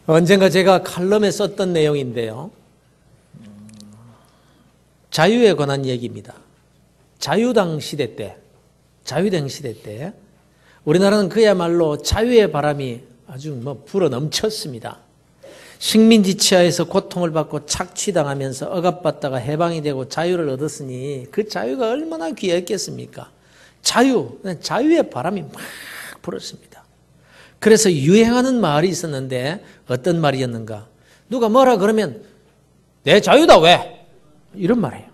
언젠가 제가 칼럼에 썼던 내용인데요. 자유에 관한 얘기입니다. 자유당 시대 때 우리나라는 그야말로 자유의 바람이 아주 불어 넘쳤습니다. 식민지 치하에서 고통을 받고 착취당하면서 억압받다가 해방이 되고 자유를 얻었으니 그 자유가 얼마나 귀했겠습니까? 자유의 바람이 막 불었습니다. 그래서 유행하는 말이 있었는데 어떤 말이었는가? 누가 뭐라 그러면 내 자유다 왜? 이런 말이에요.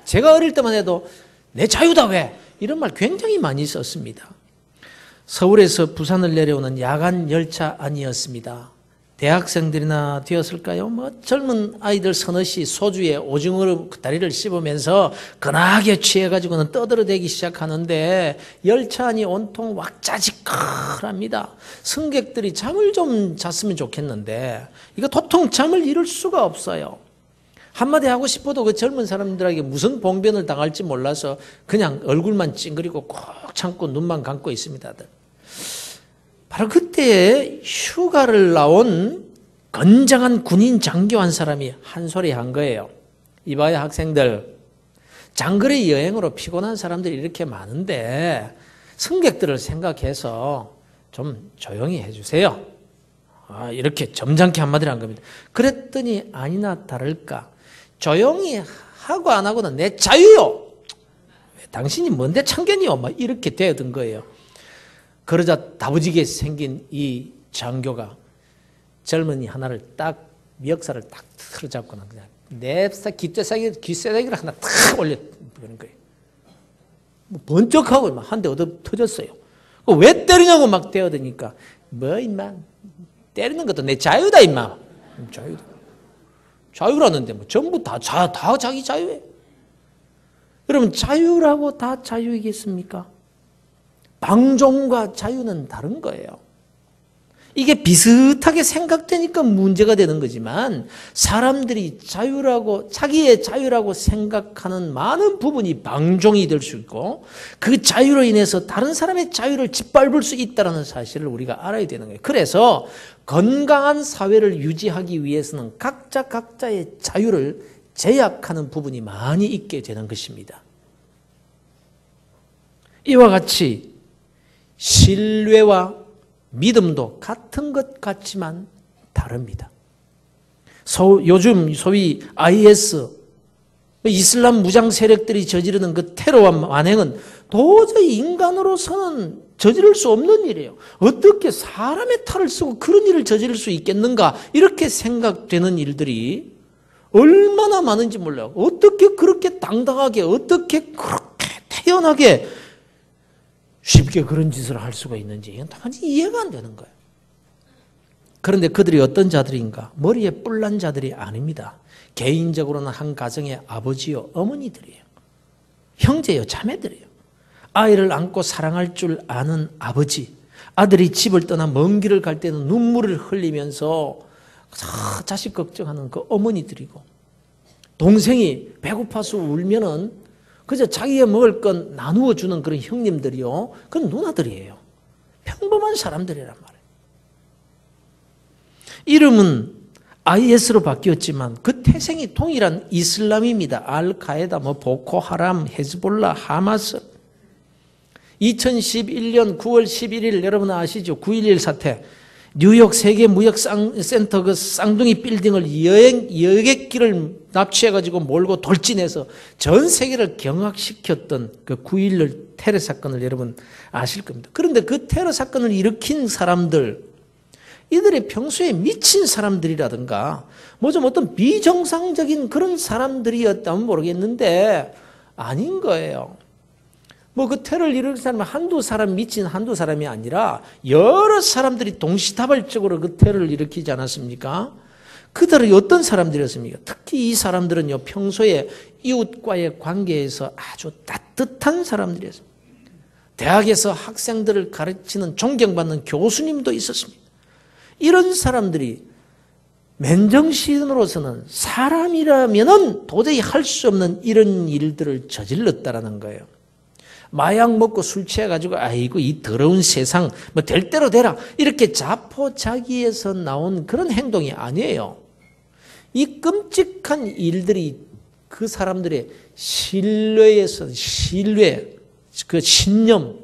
제가 어릴 때만 해도 내 자유다 왜? 이런 말 굉장히 많이 썼습니다. 서울에서 부산을 내려오는 야간 열차 안이었습니다. 대학생들이나 되었을까요? 젊은 아이들 서너시 소주에 오징어로 다리를 씹으면서 근하게 취해가지고는 떠들어대기 시작하는데 열차 안이 온통 왁자지껄합니다. 승객들이 잠을 좀 잤으면 좋겠는데 이거 도통 잠을 이룰 수가 없어요. 한마디 하고 싶어도 그 젊은 사람들에게 무슨 봉변을 당할지 몰라서 그냥 얼굴만 찡그리고 꼭 참고 눈만 감고 있습니다. 바로 그때에 휴가를 나온 건장한 군인 장교 한 사람이 한 소리 한 거예요. 이봐요 학생들, 장거리 여행으로 피곤한 사람들이 이렇게 많은데 승객들을 생각해서 좀 조용히 해주세요. 이렇게 점잖게 한마디를 한 겁니다. 그랬더니 아니나 다를까 조용히 하고 안 하고는 내 자유요. 당신이 뭔데 참견이요. 이렇게 되어든 거예요. 그러자 다부지게 생긴 이 장교가 젊은이 하나를 딱 멱살을 딱 틀어잡고는 그냥 냅사 귓쇠사기를 하나 탁 올려 그런 거예요. 번쩍하고 한 대 얻어 터졌어요. 왜 때리냐고 막 대어드니까 임마 때리는 것도 내 자유다 임마. 자유라는데 전부 다 자기 자유예요. 여러분 자유라고 다 자유이겠습니까? 방종과 자유는 다른 거예요. 이게 비슷하게 생각되니까 문제가 되는 거지만 사람들이 자기의 자유라고 생각하는 많은 부분이 방종이 될 수 있고 그 자유로 인해서 다른 사람의 자유를 짓밟을 수 있다는 사실을 우리가 알아야 되는 거예요. 그래서 건강한 사회를 유지하기 위해서는 각자의 자유를 제약하는 부분이 많이 있게 되는 것입니다. 이와 같이 신뢰와 믿음도 같은 것 같지만 다릅니다. 요즘 소위 IS, 이슬람 무장 세력들이 저지르는 그 테러와 만행은 도저히 인간으로서는 저지를 수 없는 일이에요. 어떻게 사람의 탈을 쓰고 그런 일을 저지를 수 있겠는가 이렇게 생각되는 일들이 얼마나 많은지 몰라요. 어떻게 그렇게 당당하게 어떻게 그렇게 태연하게 쉽게 그런 짓을 할 수가 있는지 이건 도무지 이해가 안 되는 거예요. 그런데 그들이 어떤 자들인가? 머리에 뿔난 자들이 아닙니다. 개인적으로는 한 가정의 아버지요 어머니들이에요. 형제요 자매들이에요. 아이를 안고 사랑할 줄 아는 아버지, 아들이 집을 떠나 먼 길을 갈 때는 눈물을 흘리면서 자식 걱정하는 그 어머니들이고, 동생이 배고파서 울면은 그저 자기가 먹을 건 나누어 주는 그런 형님들이요. 그건 누나들이에요. 평범한 사람들이란 말이에요. 이름은 IS로 바뀌었지만 그 태생이 동일한 이슬람입니다. 알카에다, 보코하람, 헤즈볼라, 하마스. 2011년 9월 11일 여러분 아시죠? 9.11 사태. 뉴욕 세계무역센터 그 쌍둥이 빌딩을 여객기를 납치해가지고 몰고 돌진해서 전 세계를 경악시켰던 그 9.11 테러 사건을 여러분 아실 겁니다. 그런데 그 테러 사건을 일으킨 사람들, 이들이 평소에 미친 사람들이라든가 좀 어떤 비정상적인 그런 사람들이었다면 모르겠는데 아닌 거예요. 그 테러를 일으킨 사람은 미친 한두 사람이 아니라 여러 사람들이 동시다발적으로 그 테러를 일으키지 않았습니까? 그들은 어떤 사람들이었습니까? 특히 이 사람들은요, 평소에 이웃과의 관계에서 아주 따뜻한 사람들이었습니다. 대학에서 학생들을 가르치는 존경받는 교수님도 있었습니다. 이런 사람들이 맨정신으로서는 사람이라면은 도저히 할 수 없는 이런 일들을 저질렀다라는 거예요. 마약 먹고 술 취해가지고 아이고 이 더러운 세상 뭐 될 대로 되라 이렇게 자포자기에서 나온 그런 행동이 아니에요. 이 끔찍한 일들이 그 사람들의 신뢰, 그 신념,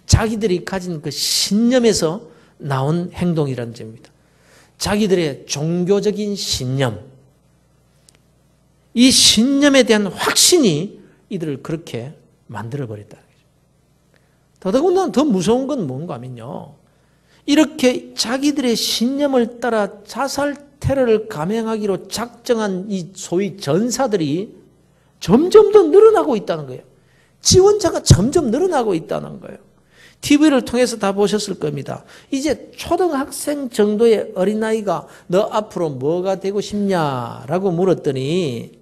자기들이 가진 그 신념에서 나온 행동이라는 점입니다. 자기들의 종교적인 신념, 이 신념에 대한 확신이 이들을 그렇게 만들어버렸다는 거죠. 더더군다나 더 무서운 건 뭔가 하면요, 이렇게 자기들의 신념을 따라 자살 테러를 감행하기로 작정한 이 소위 전사들이 점점 더 늘어나고 있다는 거예요. 지원자가 점점 늘어나고 있다는 거예요. TV를 통해서 다 보셨을 겁니다. 이제 초등학생 정도의 어린아이가 너 앞으로 뭐가 되고 싶냐라고 물었더니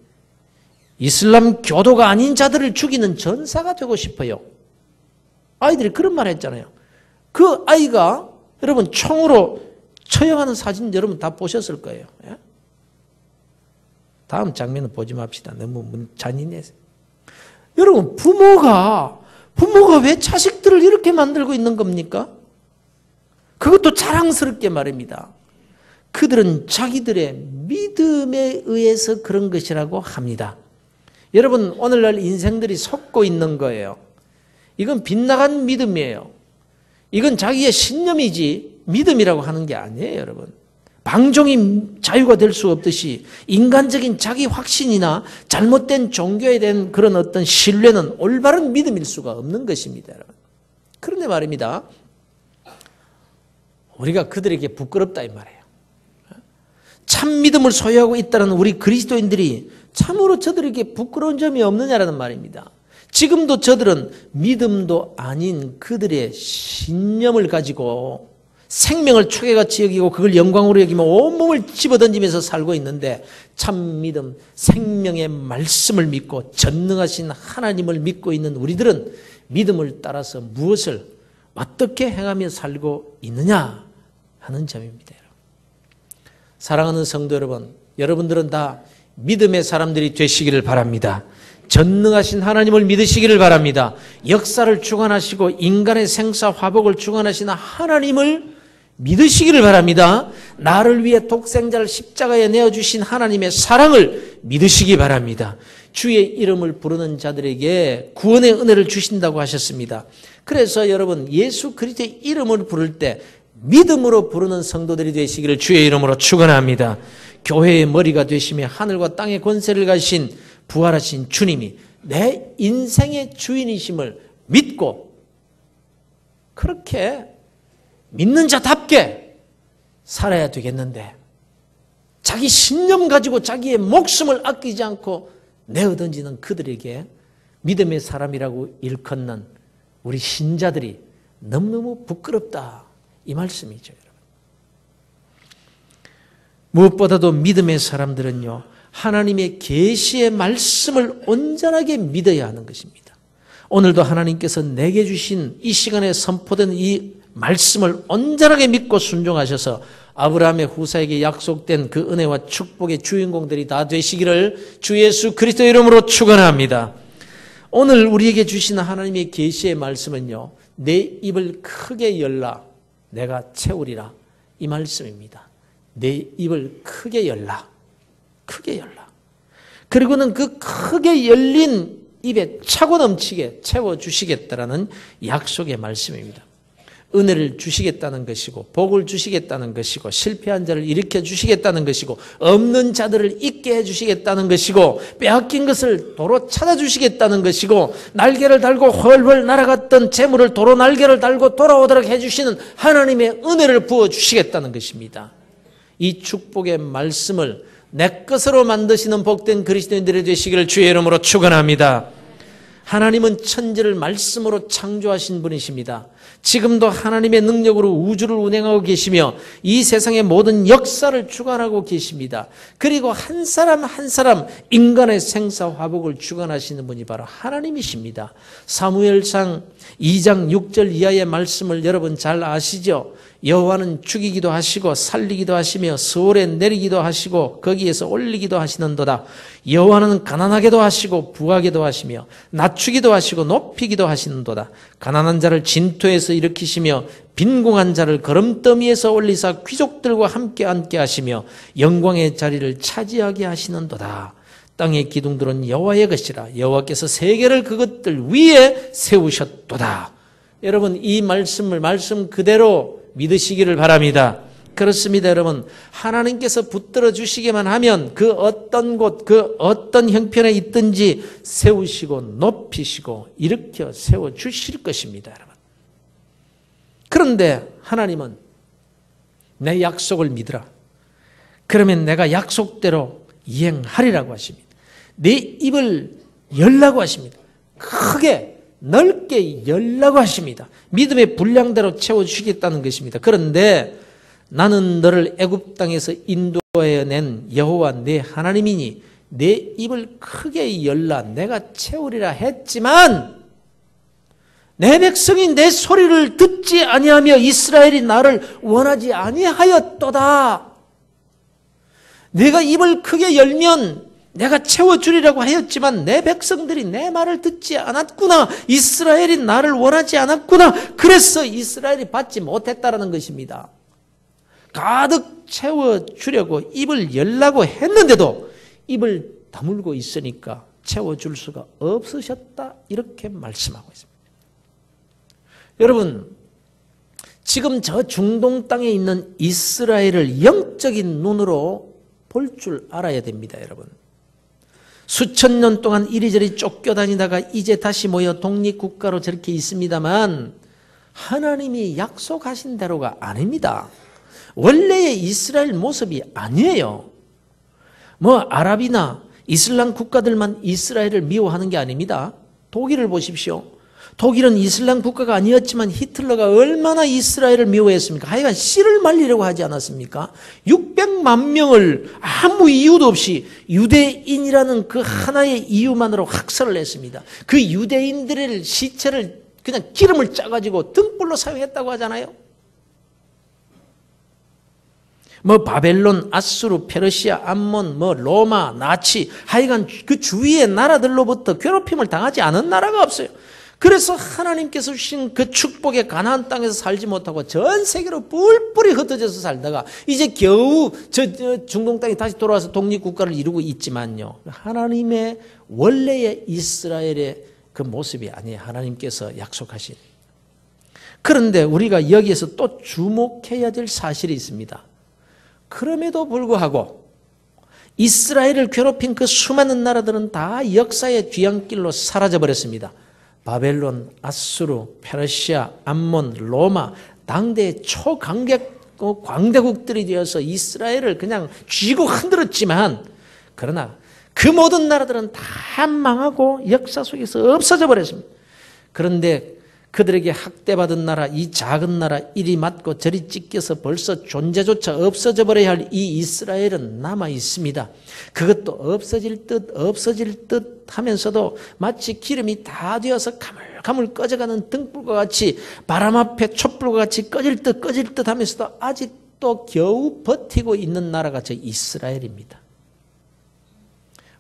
이슬람 교도가 아닌 자들을 죽이는 전사가 되고 싶어요. 아이들이 그런 말 했잖아요. 그 아이가 여러분 총으로 처형하는 사진 여러분 다 보셨을 거예요. 예? 다음 장면은 보지 맙시다. 너무 잔인해서. 여러분 부모가 왜 자식들을 이렇게 만들고 있는 겁니까? 그것도 자랑스럽게 말입니다. 그들은 자기들의 믿음에 의해서 그런 것이라고 합니다. 여러분 오늘날 인생들이 속고 있는 거예요. 이건 빗나간 믿음이에요. 이건 자기의 신념이지 믿음이라고 하는 게 아니에요, 여러분. 방종이 자유가 될 수 없듯이 인간적인 자기 확신이나 잘못된 종교에 대한 그런 어떤 신뢰는 올바른 믿음일 수가 없는 것입니다, 여러분. 그런데 말입니다. 우리가 그들에게 부끄럽다 이 말이에요. 참 믿음을 소유하고 있다는 우리 그리스도인들이 참으로 저들에게 부끄러운 점이 없느냐라는 말입니다. 지금도 저들은 믿음도 아닌 그들의 신념을 가지고 생명을 초계같이 여기고 그걸 영광으로 여기며 온몸을 집어던지면서 살고 있는데 참 믿음, 생명의 말씀을 믿고 전능하신 하나님을 믿고 있는 우리들은 믿음을 따라서 무엇을 어떻게 행하며 살고 있느냐 하는 점입니다. 사랑하는 성도 여러분, 여러분들은 다 믿음의 사람들이 되시기를 바랍니다. 전능하신 하나님을 믿으시기를 바랍니다. 역사를 주관하시고 인간의 생사 화복을 주관하시는 하나님을 믿으시기를 바랍니다. 나를 위해 독생자를 십자가에 내어주신 하나님의 사랑을 믿으시기 바랍니다. 주의 이름을 부르는 자들에게 구원의 은혜를 주신다고 하셨습니다. 그래서 여러분 예수 그리스도의 이름을 부를 때 믿음으로 부르는 성도들이 되시기를 주의 이름으로 축원합니다. 교회의 머리가 되시며 하늘과 땅의 권세를 가지신 부활하신 주님이 내 인생의 주인이심을 믿고 그렇게 믿는 자답게 살아야 되겠는데 자기 신념 가지고 자기의 목숨을 아끼지 않고 내어던지는 그들에게 믿음의 사람이라고 일컫는 우리 신자들이 너무너무 부끄럽다 이 말씀이죠. 여러분. 무엇보다도 믿음의 사람들은요 하나님의 계시의 말씀을 온전하게 믿어야 하는 것입니다. 오늘도 하나님께서 내게 주신 이 시간에 선포된 이 말씀을 온전하게 믿고 순종하셔서 아브라함의 후사에게 약속된 그 은혜와 축복의 주인공들이 다 되시기를 주 예수 그리스도 이름으로 축원합니다. 오늘 우리에게 주시는 하나님의 계시의 말씀은요 내 입을 크게 열라 내가 채우리라 이 말씀입니다. 내 입을 크게 열라 크게 열라. 그리고는 그 크게 열린 입에 차고 넘치게 채워주시겠다라는 약속의 말씀입니다. 은혜를 주시겠다는 것이고 복을 주시겠다는 것이고 실패한 자를 일으켜 주시겠다는 것이고 없는 자들을 있게 해주시겠다는 것이고 빼앗긴 것을 도로 찾아주시겠다는 것이고 날개를 달고 훨훨 날아갔던 재물을 도로 날개를 달고 돌아오도록 해주시는 하나님의 은혜를 부어주시겠다는 것입니다. 이 축복의 말씀을 내 것으로 만드시는 복된 그리스도인들이 되시기를 주의 이름으로 축원합니다. 하나님은 천지를 말씀으로 창조하신 분이십니다. 지금도 하나님의 능력으로 우주를 운행하고 계시며 이 세상의 모든 역사를 주관하고 계십니다. 그리고 한 사람 한 사람 인간의 생사 화복을 주관하시는 분이 바로 하나님이십니다. 사무엘상 2장 6절 이하의 말씀을 여러분 잘 아시죠? 여호와는 죽이기도 하시고 살리기도 하시며 서울에 내리기도 하시고 거기에서 올리기도 하시는도다. 여호와는 가난하게도 하시고 부하게도 하시며 낮추기도 하시고 높이기도 하시는도다. 가난한 자를 진토에서 일으키시며 빈궁한 자를 거름더미에서 올리사 귀족들과 함께 앉게 하시며 영광의 자리를 차지하게 하시는도다. 땅의 기둥들은 여호와의 것이라. 여호와께서 세계를 그것들 위에 세우셨도다. 여러분, 이 말씀 그대로 믿으시기를 바랍니다. 그렇습니다, 여러분. 하나님께서 붙들어 주시기만 하면 그 어떤 곳, 그 어떤 형편에 있든지 세우시고 높이시고 일으켜 세워 주실 것입니다, 여러분. 그런데 하나님은 내 약속을 믿으라. 그러면 내가 약속대로 이행하리라고 하십니다. 내 입을 열라고 하십니다. 크게 넓게 열라고 하십니다. 믿음의 분량대로 채워주시겠다는 것입니다. 그런데 나는 너를 애굽 땅에서 인도해낸 여호와 내 하나님이니 내 입을 크게 열라 내가 채우리라 했지만 내 백성이 내 소리를 듣지 아니하며 이스라엘이 나를 원하지 아니하였도다. 내가 입을 크게 열면 내가 채워주리라고 하였지만 내 백성들이 내 말을 듣지 않았구나. 이스라엘이 나를 원하지 않았구나. 그래서 이스라엘이 받지 못했다라는 것입니다. 가득 채워주려고 입을 열라고 했는데도 입을 다물고 있으니까 채워줄 수가 없으셨다. 이렇게 말씀하고 있습니다. 여러분, 지금 저 중동 땅에 있는 이스라엘을 영적인 눈으로 볼 줄 알아야 됩니다, 여러분. 수천 년 동안 이리저리 쫓겨다니다가 이제 다시 모여 독립국가로 저렇게 있습니다만 하나님이 약속하신 대로가 아닙니다. 원래의 이스라엘 모습이 아니에요. 뭐 아랍이나 이슬람 국가들만 이스라엘을 미워하는 게 아닙니다. 독일을 보십시오. 독일은 이슬람 국가가 아니었지만 히틀러가 얼마나 이스라엘을 미워했습니까? 하여간 씨를 말리려고 하지 않았습니까? 600만 명을 아무 이유도 없이 유대인이라는 그 하나의 이유만으로 학살을 했습니다. 그 유대인들의 시체를 그냥 기름을 짜가지고 등불로 사용했다고 하잖아요. 뭐 바벨론, 아수르, 페르시아, 암몬, 뭐 로마, 나치, 하여간 그 주위의 나라들로부터 괴롭힘을 당하지 않은 나라가 없어요. 그래서 하나님께서 주신 그 축복의 가나안 땅에서 살지 못하고 전 세계로 뿔뿔이 흩어져서 살다가 이제 겨우 저 중동 땅에 다시 돌아와서 독립국가를 이루고 있지만요. 하나님의 원래의 이스라엘의 그 모습이 아니에요. 하나님께서 약속하신. 그런데 우리가 여기에서 또 주목해야 될 사실이 있습니다. 그럼에도 불구하고 이스라엘을 괴롭힌 그 수많은 나라들은 다 역사의 뒤안길로 사라져버렸습니다. 바벨론, 아수르, 페르시아, 암몬, 로마, 당대의 초강대국들이 되어서 이스라엘을 그냥 쥐고 흔들었지만 그러나 그 모든 나라들은 다 망하고 역사 속에서 없어져 버렸습니다. 그런데 그들에게 학대받은 나라, 이 작은 나라 이리 맞고 저리 찢겨서 벌써 존재조차 없어져 버려야 할 이 이스라엘은 남아 있습니다. 그것도 없어질 듯 하면서도 마치 기름이 다 되어서 가물가물 꺼져가는 등불과 같이 바람 앞에 촛불과 같이 꺼질 듯 하면서도 아직도 겨우 버티고 있는 나라가 저 이스라엘입니다.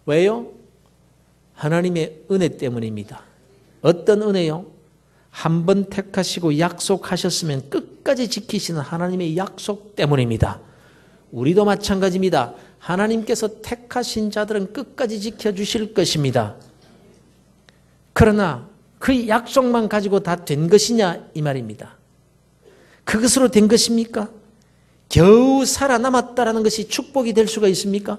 왜요? 하나님의 은혜 때문입니다. 어떤 은혜요? 한 번 택하시고 약속하셨으면 끝까지 지키시는 하나님의 약속 때문입니다. 우리도 마찬가지입니다. 하나님께서 택하신 자들은 끝까지 지켜주실 것입니다. 그러나 그 약속만 가지고 다 된 것이냐 이 말입니다. 그것으로 된 것입니까? 겨우 살아남았다라는 것이 축복이 될 수가 있습니까?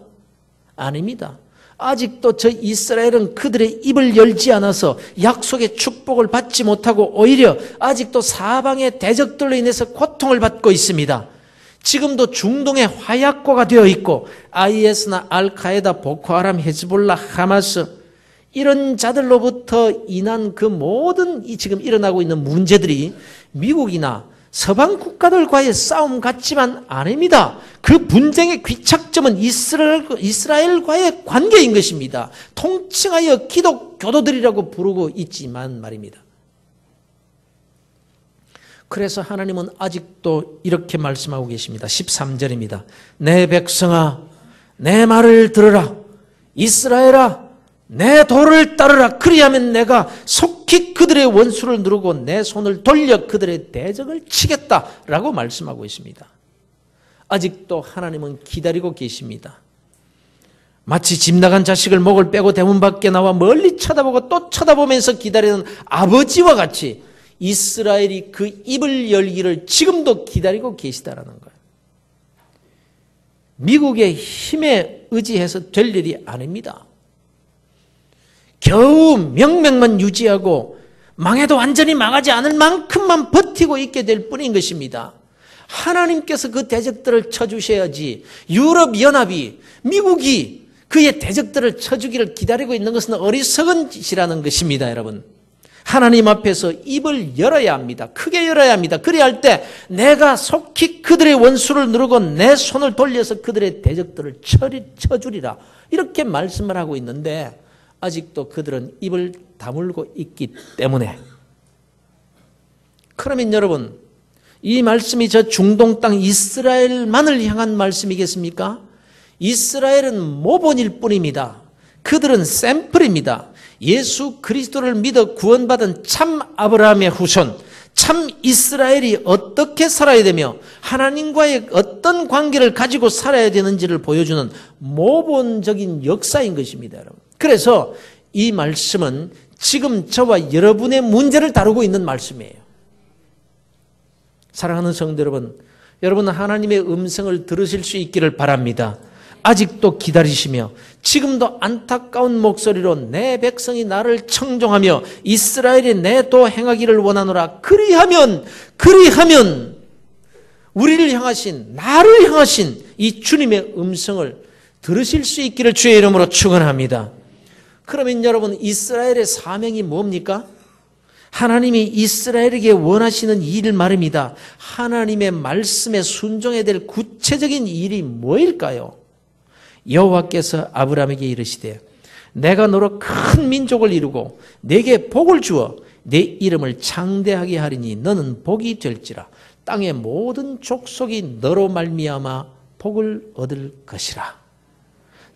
아닙니다. 아직도 저 이스라엘은 그들의 입을 열지 않아서 약속의 축복을 받지 못하고 오히려 아직도 사방의 대적들로 인해서 고통을 받고 있습니다. 지금도 중동의 화약고가 되어 있고 IS나 알카에다, 보코하람, 헤즈볼라, 하마스 이런 자들로부터 인한 그 모든 지금 일어나고 있는 문제들이 미국이나 서방 국가들과의 싸움 같지만 아닙니다. 그 분쟁의 귀착점은 이스라엘과의 관계인 것입니다. 통칭하여 기독교도들이라고 부르고 있지만 말입니다. 그래서 하나님은 아직도 이렇게 말씀하고 계십니다. 13절입니다. 내 백성아, 내 말을 들으라. 이스라엘아, 내 도를 따르라. 그리하면 내가 속히 그들의 원수를 누르고 내 손을 돌려 그들의 대적을 치겠다라고 말씀하고 있습니다. 아직도 하나님은 기다리고 계십니다. 마치 집 나간 자식을 목을 빼고 대문 밖에 나와 멀리 쳐다보고 또 쳐다보면서 기다리는 아버지와 같이 이스라엘이 그 입을 열기를 지금도 기다리고 계시다라는 거예요. 미국의 힘에 의지해서 될 일이 아닙니다. 겨우 명맥만 유지하고 망해도 완전히 망하지 않을 만큼만 버티고 있게 될 뿐인 것입니다. 하나님께서 그 대적들을 쳐주셔야지. 유럽연합이, 미국이 그의 대적들을 쳐주기를 기다리고 있는 것은 어리석은 짓이라는 것입니다, 여러분. 하나님 앞에서 입을 열어야 합니다. 크게 열어야 합니다. 그래야 할 때 내가 속히 그들의 원수를 누르고 내 손을 돌려서 그들의 대적들을 쳐주리라. 이렇게 말씀을 하고 있는데 아직도 그들은 입을 다물고 있기 때문에. 그러면 여러분, 이 말씀이 저 중동 땅 이스라엘만을 향한 말씀이겠습니까? 이스라엘은 모본일 뿐입니다. 그들은 샘플입니다. 예수 그리스도를 믿어 구원받은 참 아브라함의 후손, 참 이스라엘이 어떻게 살아야 되며 하나님과의 어떤 관계를 가지고 살아야 되는지를 보여주는 모본적인 역사인 것입니다, 여러분. 그래서 이 말씀은 지금 저와 여러분의 문제를 다루고 있는 말씀이에요. 사랑하는 성도 여러분, 여러분은 하나님의 음성을 들으실 수 있기를 바랍니다. 아직도 기다리시며 지금도 안타까운 목소리로 내 백성이 나를 청종하며 이스라엘이 내 도 행하기를 원하노라. 그리하면 우리를 향하신, 나를 향하신 이 주님의 음성을 들으실 수 있기를 주의 이름으로 축원합니다. 그러면 여러분, 이스라엘의 사명이 뭡니까? 하나님이 이스라엘에게 원하시는 일 말입니다. 하나님의 말씀에 순종해야 될 구체적인 일이 뭐일까요? 여호와께서 아브라함에게 이르시되 내가 너로 큰 민족을 이루고 내게 복을 주어 내 이름을 창대하게 하리니 너는 복이 될지라. 땅의 모든 족속이 너로 말미암아 복을 얻을 것이라.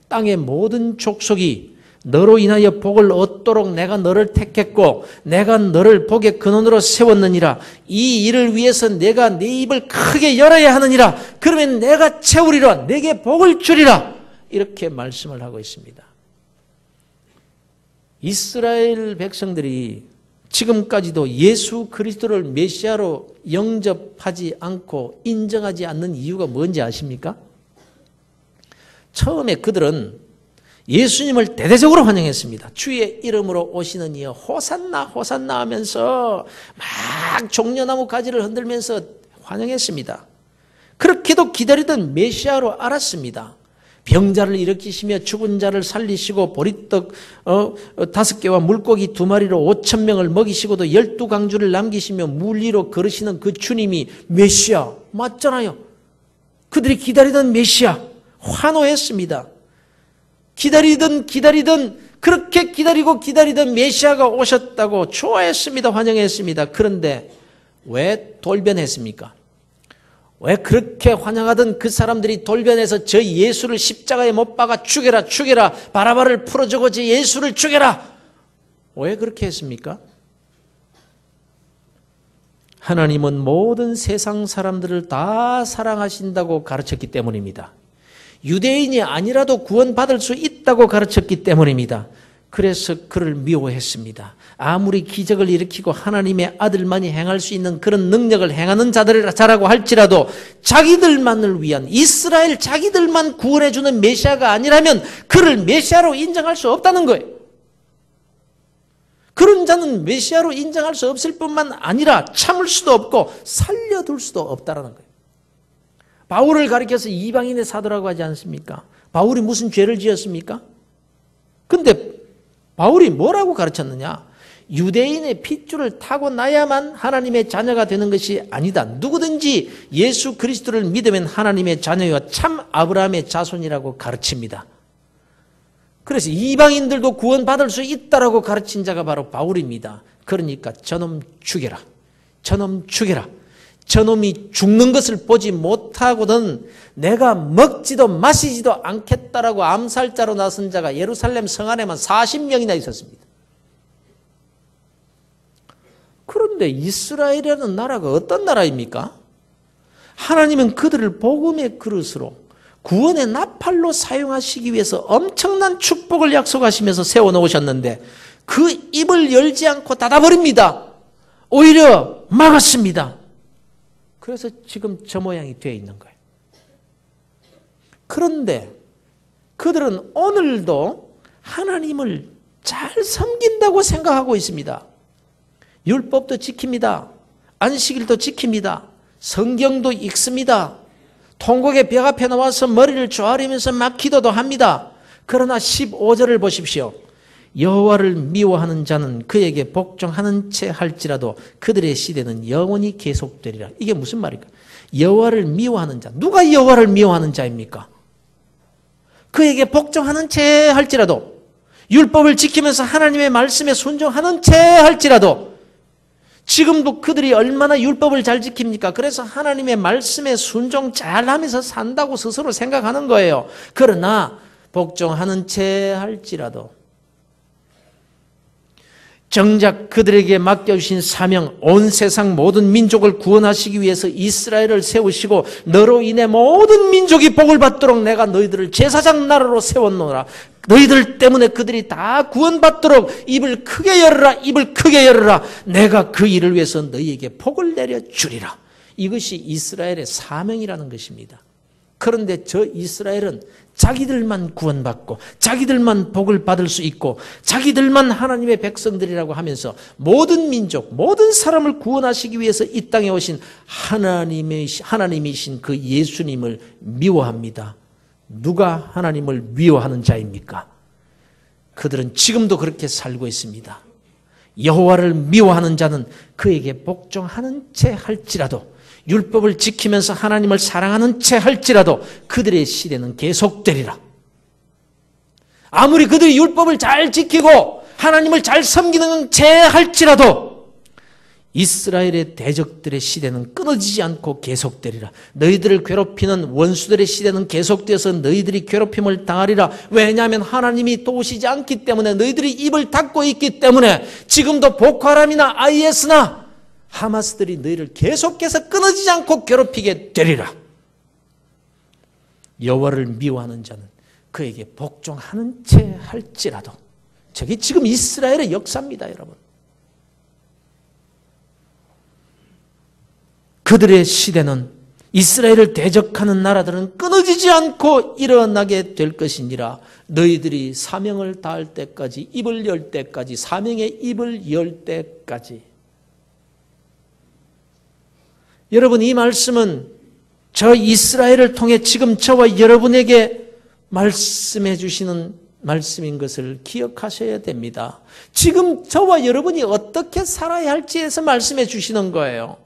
땅의 모든 족속이 너로 인하여 복을 얻도록 내가 너를 택했고 내가 너를 복의 근원으로 세웠느니라. 이 일을 위해서 내가 내 입을 크게 열어야 하느니라. 그러면 내가 채우리라. 내게 복을 주리라. 이렇게 말씀을 하고 있습니다. 이스라엘 백성들이 지금까지도 예수 그리스도를 메시아로 영접하지 않고 인정하지 않는 이유가 뭔지 아십니까? 처음에 그들은 예수님을 대대적으로 환영했습니다. 주의 이름으로 오시는 이여 호산나 호산나 하면서 막 종려나무 가지를 흔들면서 환영했습니다. 그렇게도 기다리던 메시아로 알았습니다. 병자를 일으키시며 죽은 자를 살리시고 보리떡 5개와 물고기 2마리로 5,000명을 먹이시고도 12강주를 남기시며 물 위로 걸으시는 그 주님이 메시아 맞잖아요. 그들이 기다리던 메시아 환호했습니다. 기다리던 그렇게 기다리던 메시아가 오셨다고 좋아했습니다. 환영했습니다. 그런데 왜 돌변했습니까? 왜 그렇게 환영하던 그 사람들이 돌변해서 저 예수를 십자가에 못 박아 죽여라 죽여라 바라바를 풀어주고 저 예수를 죽여라 왜 그렇게 했습니까? 하나님은 모든 세상 사람들을 다 사랑하신다고 가르쳤기 때문입니다. 유대인이 아니라도 구원받을 수 있다고 가르쳤기 때문입니다. 그래서 그를 미워했습니다. 아무리 기적을 일으키고 하나님의 아들만이 행할 수 있는 그런 능력을 행하는 자라고 할지라도 자기들만을 위한 이스라엘 자기들만 구원해주는 메시아가 아니라면 그를 메시아로 인정할 수 없다는 거예요. 그런 자는 메시아로 인정할 수 없을 뿐만 아니라 참을 수도 없고 살려둘 수도 없다는 거예요. 바울을 가리켜서 이방인의 사도라고 하지 않습니까? 바울이 무슨 죄를 지었습니까? 근데 바울이 뭐라고 가르쳤느냐? 유대인의 핏줄을 타고 나야만 하나님의 자녀가 되는 것이 아니다. 누구든지 예수 그리스도를 믿으면 하나님의 자녀와 참 아브라함의 자손이라고 가르칩니다. 그래서 이방인들도 구원받을 수 있다라고 가르친 자가 바로 바울입니다. 그러니까 저놈 죽여라. 저놈 죽여라. 저놈이 죽는 것을 보지 못하고는 내가 먹지도 마시지도 않겠다라고 암살자로 나선 자가 예루살렘 성 안에만 40명이나 있었습니다. 그런데 이스라엘이라는 나라가 어떤 나라입니까? 하나님은 그들을 복음의 그릇으로 구원의 나팔로 사용하시기 위해서 엄청난 축복을 약속하시면서 세워놓으셨는데 그 입을 열지 않고 닫아버립니다. 오히려 막았습니다. 그래서 지금 저 모양이 되어 있는 거예요. 그런데 그들은 오늘도 하나님을 잘 섬긴다고 생각하고 있습니다. 율법도 지킵니다. 안식일도 지킵니다. 성경도 읽습니다. 통곡의 벽 앞에 나와서 머리를 조아리면서 막 기도도 합니다. 그러나 15절을 보십시오. 여호와를 미워하는 자는 그에게 복종하는 채 할지라도 그들의 시대는 영원히 계속되리라. 이게 무슨 말일까? 여호와를 미워하는 자. 누가 여호와를 미워하는 자입니까? 그에게 복종하는 채 할지라도, 율법을 지키면서 하나님의 말씀에 순종하는 채 할지라도, 지금도 그들이 얼마나 율법을 잘 지킵니까? 그래서 하나님의 말씀에 순종 잘하면서 산다고 스스로 생각하는 거예요. 그러나 복종하는 채 할지라도 정작 그들에게 맡겨주신 사명, 온 세상 모든 민족을 구원하시기 위해서 이스라엘을 세우시고 너로 인해 모든 민족이 복을 받도록 내가 너희들을 제사장 나라로 세웠노라. 너희들 때문에 그들이 다 구원받도록 입을 크게 열어라. 입을 크게 열어라. 내가 그 일을 위해서 너희에게 복을 내려주리라. 이것이 이스라엘의 사명이라는 것입니다. 그런데 저 이스라엘은 자기들만 구원받고 자기들만 복을 받을 수 있고 자기들만 하나님의 백성들이라고 하면서 모든 민족, 모든 사람을 구원하시기 위해서 이 땅에 오신 하나님이신 그 예수님을 미워합니다. 누가 하나님을 미워하는 자입니까? 그들은 지금도 그렇게 살고 있습니다. 여호와를 미워하는 자는 그에게 복종하는 채 할지라도, 율법을 지키면서 하나님을 사랑하는 채 할지라도 그들의 시대는 계속되리라. 아무리 그들이 율법을 잘 지키고 하나님을 잘 섬기는 채 할지라도 이스라엘의 대적들의 시대는 끊어지지 않고 계속되리라. 너희들을 괴롭히는 원수들의 시대는 계속되어서 너희들이 괴롭힘을 당하리라. 왜냐하면 하나님이 도우시지 않기 때문에, 너희들이 입을 닫고 있기 때문에 지금도 보코하람이나 IS나 하마스들이 너희를 계속해서 끊어지지 않고 괴롭히게 되리라. 여호와를 미워하는 자는 그에게 복종하는 채 할지라도. 저게 지금 이스라엘의 역사입니다, 여러분. 그들의 시대는, 이스라엘을 대적하는 나라들은 끊어지지 않고 일어나게 될 것이니라. 너희들이 사명을 다할 때까지, 입을 열 때까지, 사명의 입을 열 때까지. 여러분, 이 말씀은 저 이스라엘을 통해 지금 저와 여러분에게 말씀해 주시는 말씀인 것을 기억하셔야 됩니다. 지금 저와 여러분이 어떻게 살아야 할지에서 말씀해 주시는 거예요.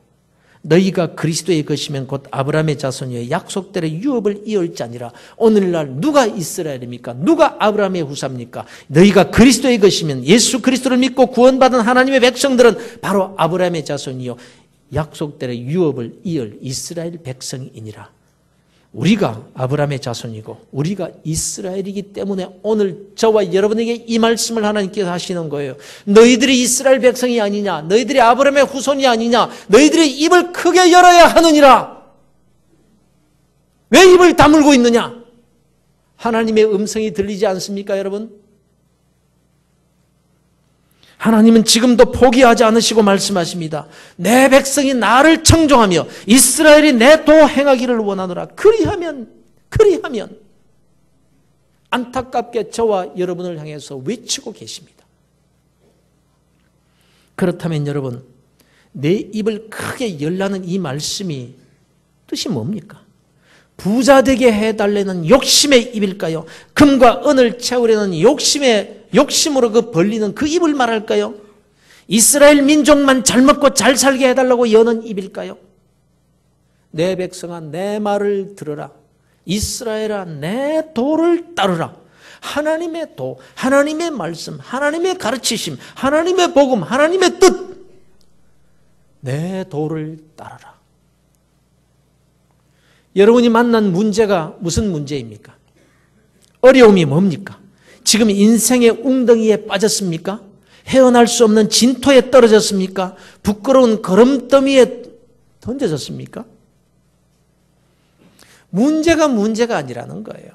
너희가 그리스도의 것이면 곧 아브라함의 자손이여 약속대로 유업을 이을 자니라. 오늘날 누가 이스라엘입니까? 누가 아브라함의 후사입니까? 너희가 그리스도의 것이면, 예수 그리스도를 믿고 구원받은 하나님의 백성들은 바로 아브라함의 자손이요 약속대로 유업을 이을 이스라엘 백성이니라. 우리가 아브라함의 자손이고 우리가 이스라엘이기 때문에 오늘 저와 여러분에게 이 말씀을 하나님께서 하시는 거예요. 너희들이 이스라엘 백성이 아니냐? 너희들이 아브라함의 후손이 아니냐? 너희들이 입을 크게 열어야 하느니라. 왜 입을 다물고 있느냐? 하나님의 음성이 들리지 않습니까, 여러분? 하나님은 지금도 포기하지 않으시고 말씀하십니다. 내 백성이 나를 청종하며 이스라엘이 내 도 행하기를 원하노라. 그리하면 안타깝게 저와 여러분을 향해서 외치고 계십니다. 그렇다면 여러분, 내 입을 크게 열라는 이 말씀이 뜻이 뭡니까? 부자 되게 해달라는 욕심의 입일까요? 금과 은을 채우려는 욕심으로 그 벌리는 그 입을 말할까요? 이스라엘 민족만 잘 먹고 잘 살게 해달라고 여는 입일까요? 내 백성아, 내 말을 들으라. 이스라엘아, 내 도를 따르라. 하나님의 도, 하나님의 말씀, 하나님의 가르치심, 하나님의 복음, 하나님의 뜻, 내 도를 따르라. 여러분이 만난 문제가 무슨 문제입니까? 어려움이 뭡니까? 지금 인생의 웅덩이에 빠졌습니까? 헤어날 수 없는 진토에 떨어졌습니까? 부끄러운 걸음더미에 던져졌습니까? 문제가 아니라는 거예요.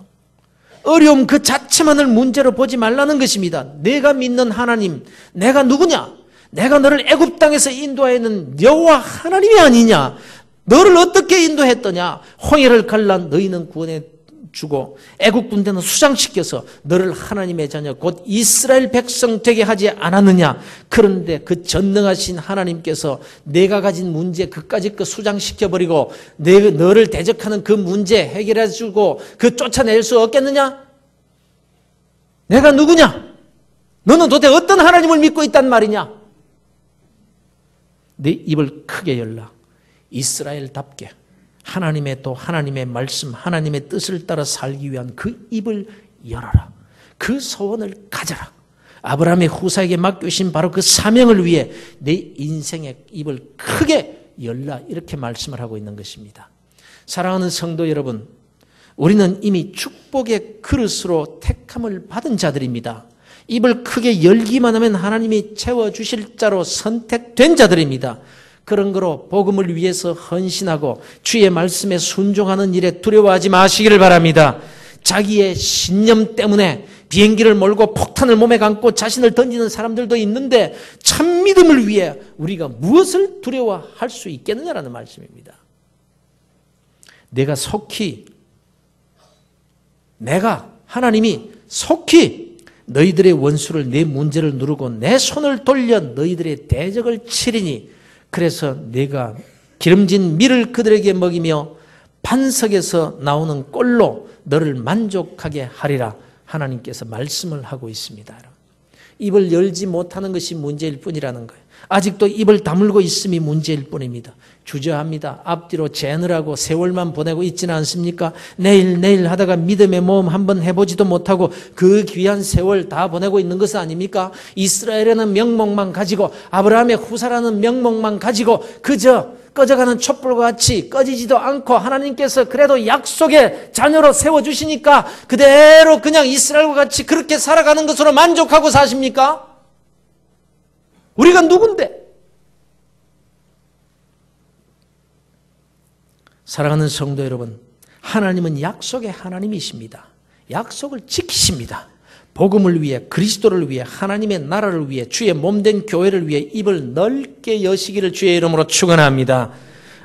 어려움 그 자체만을 문제로 보지 말라는 것입니다. 내가 믿는 하나님, 내가 누구냐? 내가 너를 애굽 땅에서 인도하였는 여호와 하나님이 아니냐? 너를 어떻게 인도했더냐? 홍해를 갈라 너희는 구원해 주고 애국 군대는 수장시켜서 너를 하나님의 자녀 곧 이스라엘 백성 되게 하지 않았느냐. 그런데 그 전능하신 하나님께서 내가 가진 문제 그까짓 거 수장시켜버리고 너를 대적하는 그 문제 해결해 주고 그 쫓아낼 수 없겠느냐? 내가 누구냐? 너는 도대체 어떤 하나님을 믿고 있단 말이냐? 네 입을 크게 열라. 이스라엘답게 하나님의 또 하나님의 말씀, 하나님의 뜻을 따라 살기 위한 그 입을 열어라. 그 소원을 가져라. 아브라함의 후사에게 맡기신 바로 그 사명을 위해 내 인생의 입을 크게 열라. 이렇게 말씀을 하고 있는 것입니다. 사랑하는 성도 여러분, 우리는 이미 축복의 그릇으로 택함을 받은 자들입니다. 입을 크게 열기만 하면 하나님이 채워주실 자로 선택된 자들입니다. 그런 거로 복음을 위해서 헌신하고 주의 말씀에 순종하는 일에 두려워하지 마시기를 바랍니다. 자기의 신념 때문에 비행기를 몰고 폭탄을 몸에 감고 자신을 던지는 사람들도 있는데 참 믿음을 위해 우리가 무엇을 두려워할 수 있겠느냐라는 말씀입니다. 하나님이 속히 너희들의 원수를 내 문제를 누르고 내 손을 돌려 너희들의 대적을 치리니 그래서 내가 기름진 밀을 그들에게 먹이며 반석에서 나오는 꼴로 너를 만족하게 하리라. 하나님께서 말씀을 하고 있습니다. 입을 열지 못하는 것이 문제일 뿐이라는 거예요. 아직도 입을 다물고 있음이 문제일 뿐입니다. 주저합니다. 앞뒤로 재느라고 세월만 보내고 있지는 않습니까? 내일 하다가 믿음의 모험 한번 해보지도 못하고 그 귀한 세월 다 보내고 있는 것은 아닙니까? 이스라엘에는 명목만 가지고 아브라함의 후사라는 명목만 가지고 그저 꺼져가는 촛불과 같이 꺼지지도 않고 하나님께서 그래도 약속의 자녀로 세워주시니까 그대로 그냥 이스라엘과 같이 그렇게 살아가는 것으로 만족하고 사십니까? 우리가 누군데? 사랑하는 성도 여러분, 하나님은 약속의 하나님이십니다. 약속을 지키십니다. 복음을 위해, 그리스도를 위해, 하나님의 나라를 위해, 주의 몸된 교회를 위해 입을 넓게 여시기를 주의 이름으로 축원합니다.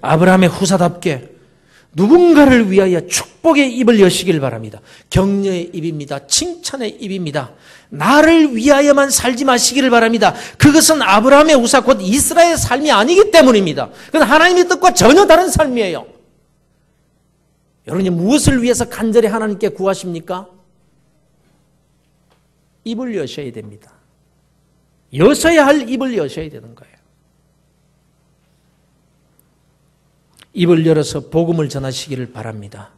아브라함의 후사답게 누군가를 위하여 축복의 입을 여시길 바랍니다. 격려의 입입니다. 칭찬의 입입니다. 나를 위하여만 살지 마시기를 바랍니다. 그것은 아브라함의 후사 곧 이스라엘의 삶이 아니기 때문입니다. 그건 하나님의 뜻과 전혀 다른 삶이에요. 여러분이 무엇을 위해서 간절히 하나님께 구하십니까? 입을 여셔야 됩니다. 여셔야 할 입을 여셔야 되는 거예요. 입을 열어서 복음을 전하시기를 바랍니다.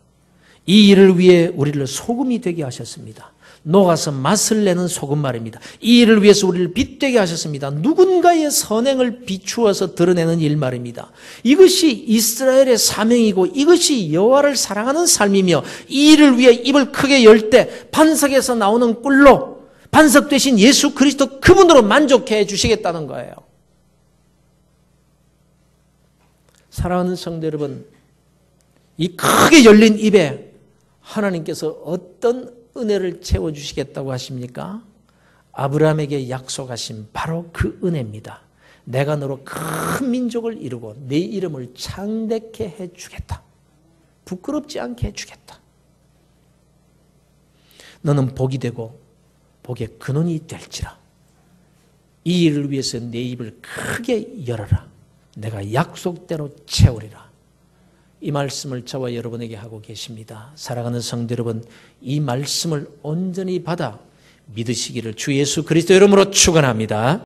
이 일을 위해 우리를 소금이 되게 하셨습니다. 녹아서 맛을 내는 소금 말입니다. 이 일을 위해서 우리를 빛되게 하셨습니다. 누군가의 선행을 비추어서 드러내는 일 말입니다. 이것이 이스라엘의 사명이고 이것이 여호와를 사랑하는 삶이며 이 일을 위해 입을 크게 열 때 반석에서 나오는 꿀로 반석 되신 예수 그리스도 그분으로 만족해 주시겠다는 거예요. 사랑하는 성도 여러분, 이 크게 열린 입에 하나님께서 어떤 은혜를 채워주시겠다고 하십니까? 아브라함에게 약속하신 바로 그 은혜입니다. 내가 너로 큰 민족을 이루고 내 이름을 창대케 해주겠다. 부끄럽지 않게 해주겠다. 너는 복이 되고 복의 근원이 될지라. 이 일을 위해서 내 입을 크게 열어라. 내가 약속대로 채우리라. 이 말씀을 저와 여러분에게 하고 계십니다. 사랑하는 성도 여러분, 이 말씀을 온전히 받아 믿으시기를 주 예수 그리스도 이름으로 축원합니다.